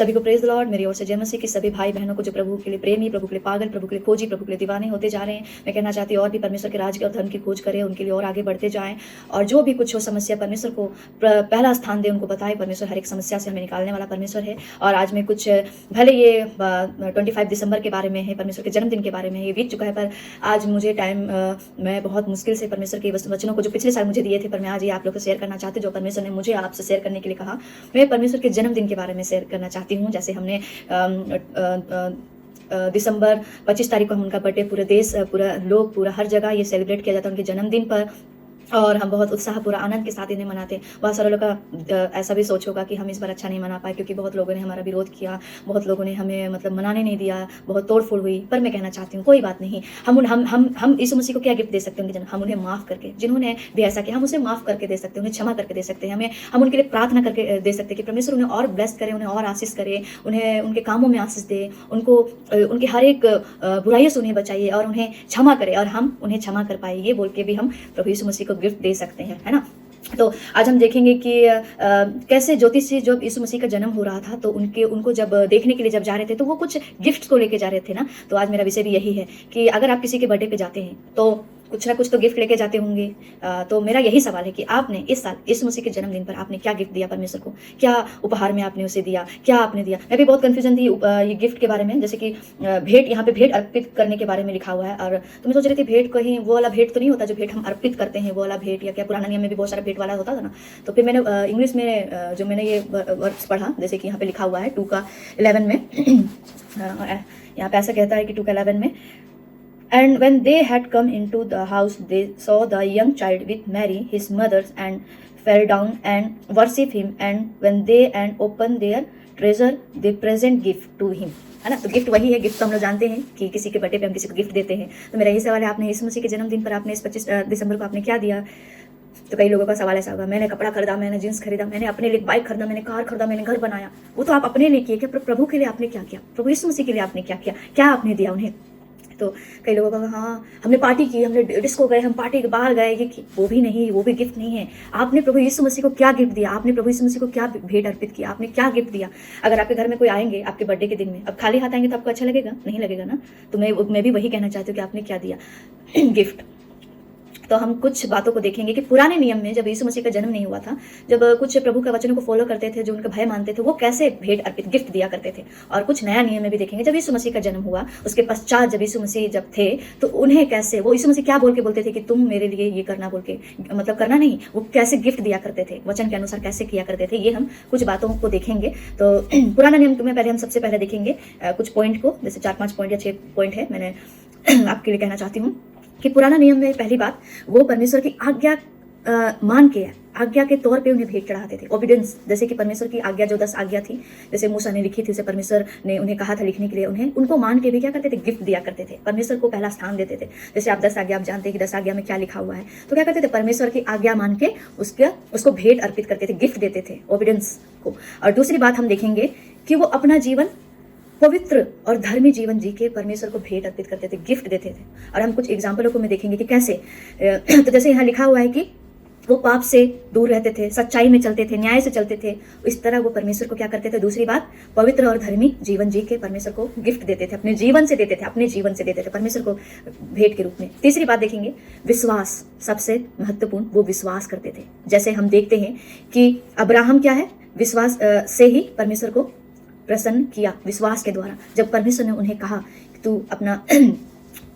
सभी को praise the Lord. मेरी ओर से जय मसीह की सभी भाई बहनों को जो प्रभु के लिए प्रेमी, प्रभु के लिए पागल, प्रभु के लिए खोजी, प्रभु के लिए दीवाने होते जा रहे हैं। मैं कहना चाहती हूँ और भी परमेश्वर के राज्य और धर्म की खोज करें, उनके लिए और आगे बढ़ते जाएं, और जो भी कुछ हो समस्या परमेश्वर को पहला स्थान दे, उनको बताएं। परमेश्वर हर एक समस्या से हमें निकालने वाला परमेश्वर है। और आज मैं कुछ भले ये 25 दिसंबर के बारे में है, परमेश्वर के जन्मदिन के बारे में, ये बीत चुका है, पर आज मुझे टाइम मैं बहुत मुश्किल से परमेश्वर के वचनों को जो पिछले साल मुझे दिए थे, पर मैं आज ये आप लोग को शेयर करना चाहती हूँ जो परमेश्वर ने मुझे आपसे शेयर करने के लिए कहा। मैं परमेश्वर के जन्मदिन के बारे में शेयर करना चाहती हूँ। जैसे हमने दिसंबर 25 तारीख को हम उनका बर्थडे पूरे देश, पूरा लोग, पूरा हर जगह ये सेलिब्रेट किया जाता है उनके जन्मदिन पर, और हम बहुत उत्साह, पूरा आनंद के साथ इन्हें मनाते हैं। बहुत सारे लोगों का ऐसा भी सोच होगा कि हम इस बार अच्छा नहीं मना पाए क्योंकि बहुत लोगों ने हमारा विरोध किया, बहुत लोगों ने हमें मतलब मनाने नहीं दिया, बहुत तोड़फोड़ हुई। पर मैं कहना चाहती हूँ कोई बात नहीं। हम यीशु मसीह को क्या गिफ्ट दे सकते हैं? हम उन्हें माफ़ करके, जिन्होंने भी ऐसा किया हम उसे माफ़ करके दे सकते हैं, उन्हें क्षमा करके दे सकते हैं। हम उनके लिए प्रार्थना करके दे सकते हैं कि परमेश्वर उन्हें और ब्लेस करे, उन्हें और आशीष करे, उन्हें उनके कामों में आशीष दे, उनको उनके हर एक बुराइयों से उन्हें बचाइए और उन्हें क्षमा करे, और हम उन्हें क्षमा कर पाए, ये बोल के भी हम प्रभु यीशु मसीह को गिफ्ट दे सकते हैं, है ना। तो आज हम देखेंगे कि कैसे ज्योतिषी जब यीशु मसीह का जन्म हो रहा था तो उनको जब देखने के लिए जब जा रहे थे तो वो कुछ गिफ्ट्स को लेके जा रहे थे ना। तो आज मेरा विषय भी यही है कि अगर आप किसी के बर्थडे पे जाते हैं तो कुछ ना कुछ तो गिफ्ट लेके जाते होंगे। तो मेरा यही सवाल है कि आपने इस साल यीशु मसीह के जन्मदिन पर आपने क्या गिफ्ट दिया परमेश्वर को? क्या उपहार में आपने उसे दिया? क्या आपने दिया? मैं भी बहुत कंफ्यूजन थी ये गिफ्ट के बारे में। जैसे कि भेंट, यहाँ पे भेंट अर्पित करने के बारे में लिखा हुआ है, और तो मैं सोच रही थी भेंट कहीं वो वाला भेंट तो नहीं होता जो भेंट हम अर्पित करते हैं, वो वाला भेंट, या क्या पुराना नियम में भी बहुत सारा भेंट वाला होता था ना। तो फिर मैंने इंग्लिश में जो मैंने ये वर्ड्स पढ़ा, जैसे कि यहाँ पे लिखा हुआ है 2:11 में यहाँ पे ऐसा कहता है कि 2:11 में, And when they had come into the house, they saw the young child with Mary, his mother, and fell down and worshipped him. And when they opened their treasure, they present gift to him. है ना। तो gift वही है, gift तो हम लोग जानते हैं कि किसी के बर्थडे पे हम किसी को गिफ्ट देते हैं। तो मेरा यही सवाल है, आपने यीशु मसीह के जन्मदिन पर आपने इस 25 दिसंबर को आपने क्या दिया? तो कई लोगों का सवाल ऐसा होगा, मैंने कपड़ा खरीदा, मैंने जींस खरीदा, मैंने अपने लिए बाइक खरीदा, मैंने कार खरीदा, मैंने घर बनाया। वो तो आप अपने लिए किए, क्या प्रभु के लिए आपने क्या किया? प्रभु यीशु मसीह के लिए आपने क्या किया? क्या आपने दिया उन्हें? तो कई लोगों का हाँ हमने पार्टी की, हमने डिस्को गए, हम पार्टी के बाहर गए, ये वो भी नहीं, वो भी गिफ्ट नहीं है। आपने प्रभु यीशु मसीह को क्या गिफ्ट दिया? आपने प्रभु यीशु मसीह को क्या भेंट अर्पित किया? आपने क्या गिफ्ट दिया? अगर आपके घर में कोई आएंगे आपके बर्थडे के दिन में, अब खाली हाथ आएंगे तो आपको अच्छा लगेगा? नहीं लगेगा ना। तो मैं भी वही कहना चाहती हूँ कि आपने क्या दिया गिफ्ट। तो हम कुछ बातों को देखेंगे कि पुराने नियम में जब यीशु मसीह का जन्म नहीं हुआ था, जब कुछ प्रभु के वचनों को फॉलो करते थे, जो उनका भय मानते थे, वो कैसे भेंट अर्पित गिफ्ट दिया करते थे। और कुछ नया नियम में भी देखेंगे जब यीशु मसीह का जन्म हुआ, उसके पश्चात जब यीशु मसीह जब थे तो उन्हें कैसे, वो यीशु मसीह क्या बोल के बोलते थे कि तुम मेरे लिए ये करना बोल के, मतलब करना नहीं, वो कैसे गिफ्ट दिया करते थे, वचन के अनुसार कैसे किया करते थे, ये हम कुछ बातों को देखेंगे। तो पुराना नियम में पहले हम सबसे पहले देखेंगे कुछ पॉइंट को, जैसे 4-5 पॉइंट या 6 पॉइंट है, मैंने आपके लिए कहना चाहती हूँ कि पुराना नियम में पहली बात, वो परमेश्वर की आज्ञा मान के, आज्ञा के तौर पे उन्हें भेंट चढ़ाते थे। ओबिडेंस, जैसे कि परमेश्वर की आज्ञा जो 10 आज्ञा थी, जैसे मूसा ने लिखी थी, उसे परमेश्वर ने उन्हें कहा था लिखने के लिए, उन्हें उनको मान के भी क्या करते थे? गिफ्ट दिया करते थे, परमेश्वर को पहला स्थान देते थे। जैसे आप 10 आज्ञा, आप जानते हैं कि 10 आज्ञा में क्या लिखा हुआ है, तो क्या करते थे? परमेश्वर की आज्ञा मान के उसको भेंट अर्पित करते थे, गिफ्ट देते थे ओबिडेंस को। और दूसरी बात हम देखेंगे कि वो अपना जीवन पवित्र और धर्मी जीवन जी के परमेश्वर को भेंट अर्पित करते थे, गिफ्ट देते थे। और हम कुछ एग्जाम्पलों को में देखेंगे कि कैसे। तो जैसे यहाँ लिखा हुआ है कि वो पाप से दूर रहते थे, सच्चाई में चलते थे, न्याय से चलते थे, इस तरह वो परमेश्वर को क्या करते थे? दूसरी बात, पवित्र और धर्मी जीवन जी के परमेश्वर को गिफ्ट देते थे, अपने जीवन से देते थे, अपने जीवन से देते थे परमेश्वर को भेंट के रूप में। तीसरी बात देखेंगे, विश्वास, सबसे महत्वपूर्ण, वो विश्वास करते थे। जैसे हम देखते हैं कि अब्राहम क्या है, विश्वास से ही परमेश्वर को प्रसन्न किया, विश्वास के द्वारा। जब परमेश्वर ने उन्हें कहा कि तू अपना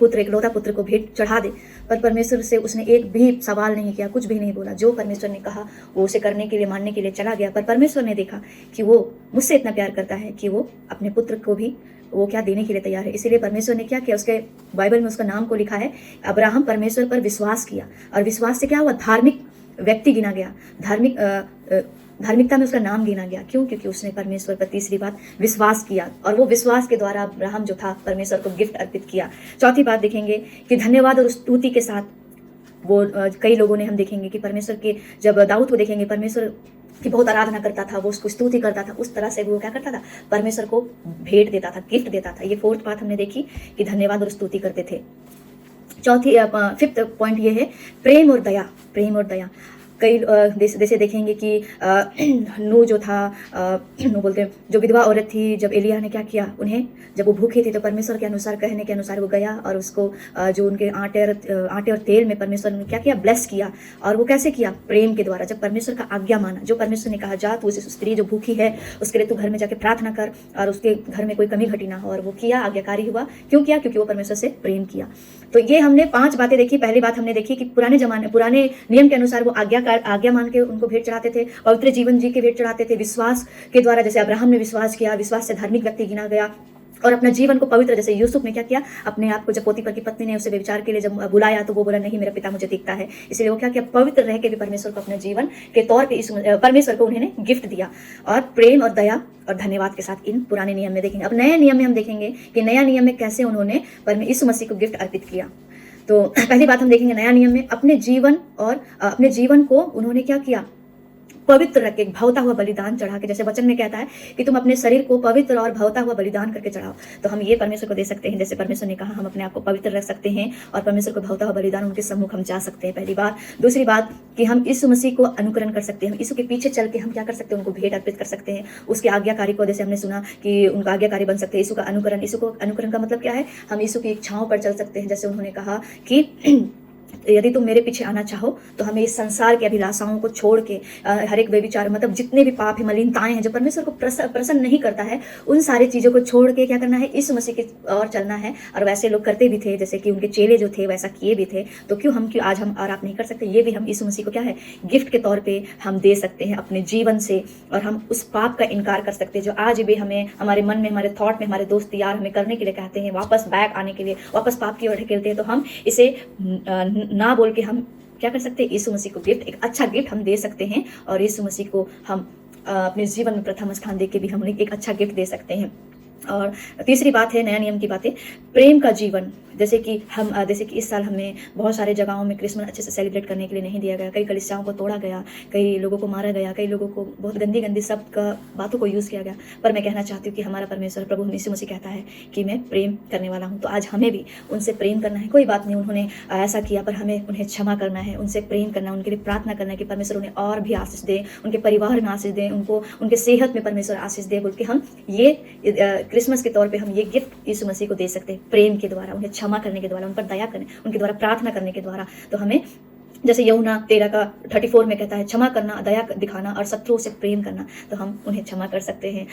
पुत्र, इकलौता पुत्र को भेंट चढ़ा दे, पर परमेश्वर से उसने एक भी सवाल नहीं किया, कुछ भी नहीं बोला। जो परमेश्वर ने कहा वो उसे करने के लिए, मानने के लिए चला गया। पर परमेश्वर ने देखा कि वो मुझसे इतना प्यार करता है कि वो अपने पुत्र को भी वो क्या देने के लिए तैयार है। इसीलिए परमेश्वर ने क्या किया, उसके बाइबल में उसका नाम को लिखा है, अब्राहम परमेश्वर पर विश्वास किया, और विश्वास से क्या हुआ? धार्मिक व्यक्ति गिना गया, धार्मिकता में उसका नाम गिना गया। क्यों? क्योंकि उसने परमेश्वर पर, तीसरी बात, विश्वास किया, और वो विश्वास के द्वारा अब्राहम जो था परमेश्वर को गिफ्ट अर्पित किया। चौथी बात देखेंगे कि धन्यवाद और स्तुति के साथ वो कई लोगों ने, हम देखेंगे कि परमेश्वर के, जब दाऊद को देखेंगे परमेश्वर की बहुत आराधना करता था, वो उसको स्तुति करता था, उस तरह से वो क्या करता था? परमेश्वर को भेंट देता था, गिफ्ट देता था। ये फोर्थ बात हमने देखी कि धन्यवाद और स्तुति करते थे। फिफ्थ पॉइंट ये है, प्रेम और दया। प्रेम और दया, कई जैसे देखेंगे कि नूह जो था, नूह बोलते हैं, जो विधवा औरत थी, जब एलिय्याह ने क्या किया, उन्हें जब वो भूखी थी तो परमेश्वर के अनुसार, कहने के अनुसार वो गया और उसको जो उनके आटे और तेल में परमेश्वर ने क्या किया, ब्लेस किया। और वो कैसे किया? प्रेम के द्वारा। जब परमेश्वर का आज्ञा माना, जो परमेश्वर ने कहा जा तू उस स्त्री जो भूखी है उसके लिए तू घर में जाके प्रार्थना कर और उसके घर में कोई कमी घटी ना हो, और वो किया, आज्ञाकारी हुआ। क्यों किया? क्योंकि वो परमेश्वर से प्रेम किया। तो ये हमने 5 बातें देखी। पहली बात हमने देखी कि पुराने नियम के अनुसार वो आज्ञा मान के उनको भेंट चढ़ाते थे, पवित्र जीवन जी के भेंट चढ़ाते थे, विश्वास के द्वारा, जैसे अब्राहम ने विश्वास किया, विश्वास से धार्मिक व्यक्ति गिना गया, और अपना जीवन को पवित्र, जैसे यूसुफ ने क्या किया, अपने आप को जब पोतीफर की पत्नी ने उसे व्यभिचार के लिए जब बुलाया तो वो बोला नहीं, मेरा पिता मुझे दिखता है, इसलिए वो क्या किया, पवित्र रह के भी परमेश्वर को अपने जीवन के तौर पे परमेश्वर को उन्होंने गिफ्ट दिया, और प्रेम और दया और धन्यवाद के साथ इन पुराने नियम में देखेंगे। अब नए नियम में हम देखेंगे कि नया नियम में कैसे उन्होंने यीशु मसीह को गिफ्ट अर्पित किया। तो पहली बात हम देखेंगे नया नियम में अपने जीवन को उन्होंने क्या किया, पवित्र रख के भवता हुआ बलिदान चढ़ा के, जैसे वचन में कहता है कि तुम अपने शरीर को पवित्र और भवता हुआ बलिदान करके चढ़ाओ। तो हम ये परमेश्वर को दे सकते हैं, जैसे परमेश्वर ने कहा हम अपने आप को पवित्र रख सकते हैं और परमेश्वर को भवता हुआ बलिदान उनके सम्मुख हम जा सकते हैं, पहली बात। दूसरी बात कि हम यीशु मसीह को अनुकरण कर सकते हैं, हम यीशु के पीछे चल के हम क्या कर सकते हैं, उनको भेंट अर्पित कर सकते हैं, उसके आज्ञाकारी को, जैसे हमने सुना कि उनका आज्ञाकारी बन सकते हैं। यीशु का अनुकरण का मतलब क्या है, हम यीशु की इच्छाओं पर चल सकते हैं। जैसे उन्होंने कहा कि यदि तुम मेरे पीछे आना चाहो तो हमें इस संसार की अभिलाषाओं को छोड़ के, हर एक व्यभिचार, मतलब जितने भी पाप है, मलिनताएं हैं जो परमेश्वर को प्रसन्न नहीं करता है, उन सारी चीजों को छोड़ के क्या करना है, यीशु मसीह की ओर चलना है। और वैसे लोग करते भी थे, जैसे कि उनके चेले जो थे वैसा किए भी थे। तो क्यों आज हम और आप नहीं कर सकते? ये भी हम यीशु मसीह को क्या है, गिफ्ट के तौर पर हम दे सकते हैं अपने जीवन से, और हम उस पाप का इनकार कर सकते हैं जो आज भी हमें, हमारे मन में, हमारे थॉट में, हमारे दोस्त यार हमें करने के लिए कहते हैं, वापस बैक आने के लिए, वापस पाप की ओर ढकेलते हैं। तो हम इसे ना बोल के हम क्या कर सकते हैं, यीशु मसीह को गिफ्ट, एक अच्छा गिफ्ट हम दे सकते हैं, और यीशु मसीह को हम अपने जीवन में प्रथम स्थान दे के भी हम एक अच्छा गिफ्ट दे सकते हैं। और तीसरी बात है नया नियम की बातें, प्रेम का जीवन। जैसे कि इस साल हमें बहुत सारे जगहों में क्रिसमस अच्छे से सेलिब्रेट करने के लिए नहीं दिया गया, कई कलीसियाओं को तोड़ा गया, कई लोगों को मारा गया, कई लोगों को बहुत गंदी शब्द का बातों को यूज़ किया गया। पर मैं कहना चाहती हूँ कि हमारा परमेश्वर प्रभु यीशु मसीह कहता है कि मैं प्रेम करने वाला हूँ। तो आज हमें भी उनसे प्रेम करना है। कोई बात नहीं, उन्होंने ऐसा किया, पर हमें उन्हें क्षमा करना है, उनसे प्रेम करना है, उनके लिए प्रार्थना करना है कि परमेश्वर उन्हें और भी आशीष दे, उनके परिवार में आशीष दे, उनको उनके सेहत में परमेश्वर आशीष दे, बोल के हम ये क्रिसमस के तौर पर हम ये गिफ्ट यीशु मसीह को दे सकते हैं, प्रेम के द्वारा, उन्हें क्षमा करने के द्वारा, उन पर दया करने, उनके द्वारा प्रार्थना करने के द्वारा। तो हमें जैसे यूहन्ना 13:34 में कहता है क्षमा करना, दया दिखाना और शत्रुओं से प्रेम करना, तो हम उन्हें क्षमा कर सकते हैं।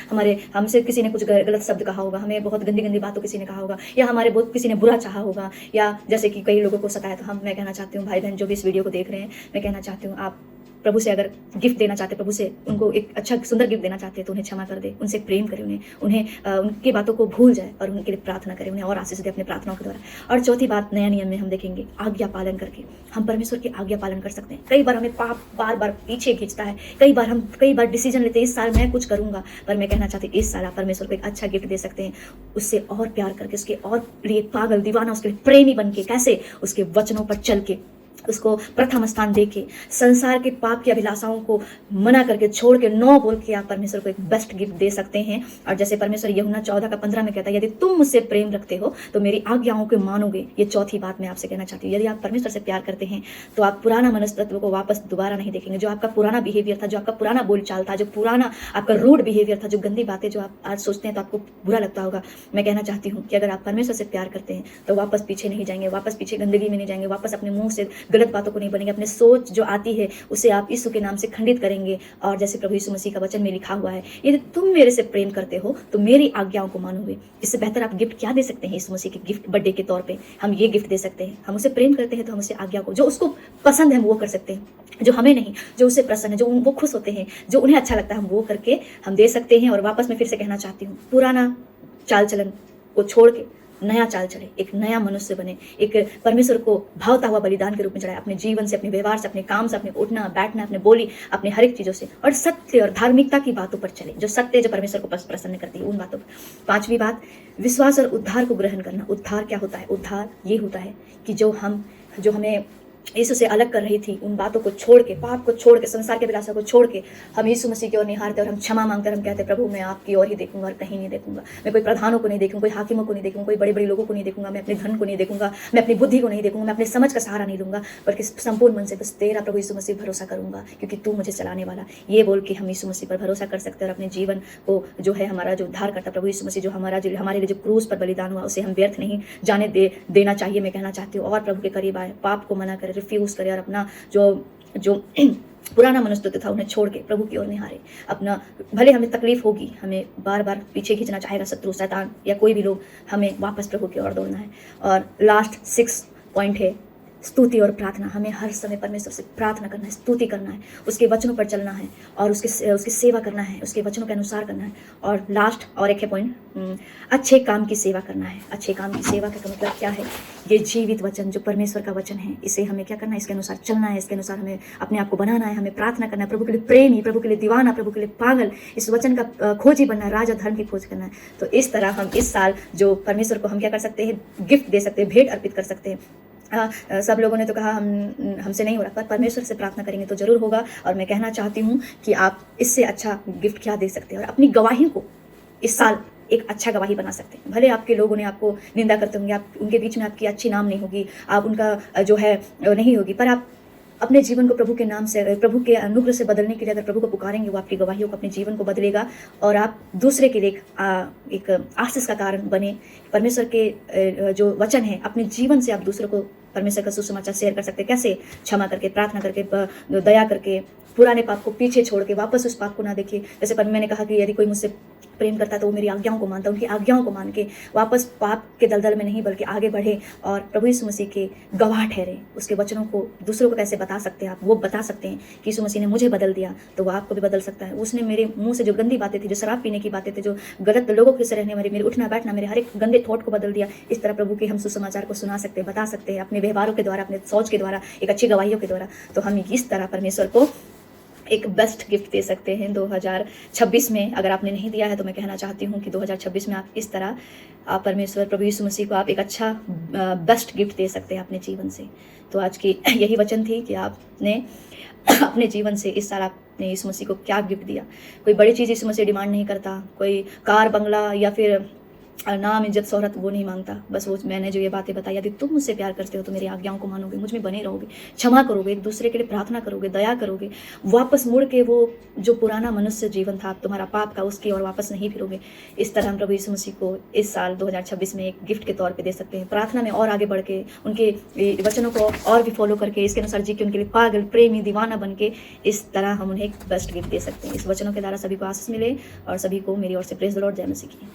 हमसे किसी ने कुछ गलत शब्द कहा होगा, हमें बहुत गंदी बातों किसी ने कहा होगा, या हमारे बहुत किसी ने बुरा चाहा होगा, या जैसे कि कई लोगों को सताया, तो मैं कहना चाहती हूँ भाई बहन जो भी इस वीडियो को देख रहे हैं, मैं कहना चाहती हूँ आप प्रभु से अगर गिफ्ट देना चाहते, प्रभु से उनको एक अच्छा सुंदर गिफ्ट देना चाहते हैं, तो उन्हें क्षमा कर दे, उनसे प्रेम करें, उन्हें उनकी बातों को भूल जाए और उनके लिए प्रार्थना करें, उन्हें और आशीष दे अपने प्रार्थनाओं के द्वारा। और चौथी बात नया नियम में हम देखेंगे आज्ञा पालन करके हम परमेश्वर की आज्ञा पालन कर सकते हैं। कई बार हमें पाप बार पीछे खींचता है, कई बार डिसीजन लेते हैं इस साल मैं कुछ करूंगा, पर मैं कहना चाहती हूँ इस साल आप परमेश्वर को एक अच्छा गिफ्ट दे सकते हैं, उससे और प्यार करके, उसके और लिए पागल दीवाना, उसके लिए प्रेमी बन के, कैसे उसके वचनों पर चल के, उसको प्रथम स्थान देके, संसार के पाप की अभिलाषाओं को मना करके, छोड़ के, नो बोल के आप परमेश्वर को एक बेस्ट गिफ्ट दे सकते हैं। और जैसे परमेश्वर यूहन्ना 14:15 में कहता है यदि तुम मुझसे प्रेम रखते हो तो मेरी आज्ञाओं को मानोगे। ये चौथी बात मैं आपसे कहना चाहती हूँ, यदि आप परमेश्वर से प्यार करते हैं तो आप पुराना मनस्तत्व को वापस दोबारा नहीं देखेंगे। जो आपका पुराना बिहेवियर था, जो आपका पुराना बोलचाल था, जो पुराना आपका रूड बिहेवियर था, जो गंदी बातें जो आप आज सोचते हैं तो आपको बुरा लगता होगा, मैं कहना चाहती हूँ कि अगर आप परमेश्वर से प्यार करते हैं तो वापस पीछे नहीं जाएंगे, वापस पीछे गंदगी में नहीं जाएंगे, वापस अपने मुंह से गलत बातों को नहीं बनेंगे, अपने सोच जो आती है उसे आप यीशु के नाम से खंडित करेंगे। और जैसे प्रभु यीशु मसीह का वचन में लिखा हुआ है यदि तुम मेरे से प्रेम करते हो तो मेरी आज्ञाओं को मानोगे। इससे बेहतर आप गिफ्ट क्या दे सकते हैं यीशु मसीह के गिफ्ट? बर्थडे के तौर पे हम ये गिफ्ट दे सकते हैं। हम उसे प्रेम करते हैं तो हम उसे आज्ञा को, जो उसको पसंद है हम वो कर सकते हैं, जो हमें नहीं, जो उसे प्रसन्न है, जो वो खुश होते हैं, जो उन्हें अच्छा लगता है, हम वो करके हम दे सकते हैं। और वापस मैं फिर से कहना चाहती हूँ, पुराना चाल चलन को छोड़ के नया चाल चले, एक नया मनुष्य बने, एक परमेश्वर को भावता हुआ बलिदान के रूप में चढ़ाए, अपने जीवन से, अपने व्यवहार से, अपने काम से, अपने उठना बैठना, अपने बोली, अपने हर एक चीजों से, और सत्य और धार्मिकता की बातों पर चले, जो सत्य जो परमेश्वर को प्रसन्न करती है उन बातों पर। पांचवी बात, विश्वास और उद्धार को ग्रहण करना। उद्धार क्या होता है? उद्धार ये होता है कि जो हमें यीशु से अलग कर रही थी, उन बातों को छोड़ के, पाप को छोड़ के, संसार के अभिलाषा को छोड़ के हम यीशु मसीह की ओर निहारते और हम क्षमा मांगते और हम कहते, प्रभु मैं आपकी ओर ही देखूंगा और कहीं नहीं देखूंगा। मैं कोई प्रधानों को नहीं देखूंगा, कोई हाकिमों को नहीं देखूंगा, कोई बड़े बड़े लोगों को नहीं देखूंगा, मैं अपने धन को नहीं देखूंगा, मैं अपनी बुद्धि को नहीं देखूंगा, मैं अपने समझ का सहारा नहीं लूंगा, बल्कि संपूर्ण मन से बस तेरा प्रभु यीशु मसीह भरोसा करूंगा, क्योंकि तू मुझे चलाने वाला। ये बोल के हम यीशु मसीह पर भरोसा कर सकते हैं और अपने जीवन को जो है हमारा जो उद्धार करता प्रभु यीशु मसीह, जो हमारे लिए जो क्रूस पर बलिदान हुआ, उसे हम व्यर्थ नहीं जाने देना चाहिए। मैं कहना चाहती हूँ और प्रभु के करीब आए, पाप को मना करे, रिफ्यूज करे और अपना जो पुराना मनुष्य था उन्हें छोड़ के प्रभु की ओर निहारे। अपना भले हमें तकलीफ होगी, हमें बार बार पीछे खींचना चाहेगा शत्रु, शैतान या कोई भी लोग, हमें वापस प्रभु की ओर दौड़ना है। और लास्ट 6 पॉइंट है स्तुति और प्रार्थना। हमें हर समय परमेश्वर से प्रार्थना करना है, स्तुति करना है, उसके वचनों पर चलना है और उसकी सेवा करना है, उसके वचनों के अनुसार करना है। और लास्ट और एक है पॉइंट, अच्छे काम की सेवा करना है। अच्छे काम की सेवा का मतलब क्या है? ये जीवित वचन जो परमेश्वर का वचन है, इसे हमें क्या करना है? इसके अनुसार चलना है, इसके अनुसार हमें अपने आप को बनाना है, हमें प्रार्थना करना है, प्रभु के लिए प्रेमी, प्रभु के लिए दीवाना, प्रभु के लिए पागल, इस वचन का खोजी बनना है, राज और धर्म की खोज करना है। तो इस तरह हम इस साल जो परमेश्वर को हम क्या कर सकते हैं? गिफ्ट दे सकते हैं, भेंट अर्पित कर सकते हैं। सब लोगों ने तो कहा हमसे नहीं हो रहा, पर परमेश्वर से प्रार्थना करेंगे तो जरूर होगा। और मैं कहना चाहती हूँ कि आप इससे अच्छा गिफ्ट क्या दे सकते हैं, और अपनी गवाही को इस साल एक अच्छा गवाही बना सकते हैं। भले आपके लोगों ने आपको निंदा करते होंगे, आप उनके बीच में आपकी अच्छी नाम नहीं होगी, आप उनका जो है नहीं होगी, पर आप अपने जीवन को प्रभु के नाम से, प्रभु के अनुग्रह से बदलने के लिए अगर प्रभु को पुकारेंगे, वो आपकी गवाहियों को, अपने जीवन को बदलेगा और आप दूसरे के लिए एक आशीष का कारण बने। परमेश्वर के जो वचन है, अपने जीवन से आप दूसरों को परमेश्वर का सुसमाचार शेयर कर सकते हैं। कैसे? क्षमा करके, प्रार्थना करके, दया करके, पुराने पाप को पीछे छोड़ के वापस उस पाप को ना देखिए। जैसे मैंने कहा कि यदि कोई मुझसे प्रेम करता तो वो मेरी आज्ञाओं को मानता, उनकी आज्ञाओं को मान के वापस पाप के दलदल में नहीं बल्कि आगे बढ़े और प्रभु यीशु मसीह के गवाह ठहरे। उसके वचनों को दूसरों को कैसे बता सकते हैं आप? वो बता सकते हैं कि यीशु मसीह ने मुझे बदल दिया, तो वो आपको भी बदल सकता है। उसने मेरे मुंह से जो गंदी बातें थी, जो शराब पीने की बातें थी, जो गलत लोगों के से रहने वाली, मेरे उठना बैठना, मेरे हर एक गंदे थॉट को बदल दिया। इस तरह प्रभु के हम सुसमाचार को सुना सकते हैं, बता सकते हैं, अपने व्यवहारों के द्वारा, अपने सोच के द्वारा, एक अच्छी गवाहियों के द्वारा। तो हम इस तरह परमेश्वर को एक बेस्ट गिफ्ट दे सकते हैं 2026 में। अगर आपने नहीं दिया है तो मैं कहना चाहती हूँ कि 2026 में आप इस तरह आप परमेश्वर प्रभु यीशु मसीह को आप एक अच्छा बेस्ट गिफ्ट दे सकते हैं अपने जीवन से। तो आज की यही वचन थी कि आपने अपने जीवन से इस साल आपने यीशु मसीह को क्या गिफ्ट दिया। कोई बड़ी चीज़ यीशु मसीह डिमांड नहीं करता, कोई कार बंगला या फिर नाम इज्जत शोहरत वो नहीं मांगता। बस वो मैंने जो ये बातें बताई, यदि तुम मुझसे प्यार करते हो तो मेरी आज्ञाओं को मानोगे, मुझ में बने रहोगे, क्षमा करोगे, एक दूसरे के लिए प्रार्थना करोगे, दया करोगे, वापस मुड़ के वो जो पुराना मनुष्य जीवन था तुम्हारा पाप का, उसकी ओर वापस नहीं फिरोगे। इस तरह हम प्रभु यीशु मसीह को इस साल 2026 में एक गिफ्ट के तौर पे दे सकते हैं। प्रार्थना में और आगे बढ़ के, उनके वचनों को और भी फॉलो करके, इसके अनुसार जी के उनके लिए पागल, प्रेमी, दीवाना बन के इस तरह हम उन्हें एक बेस्ट गिफ्ट दे सकते हैं। इस वचनों के द्वारा सभी को आशीष मिले और सभी को मेरी ओर से प्रेज द लॉर्ड, जय मसीह की।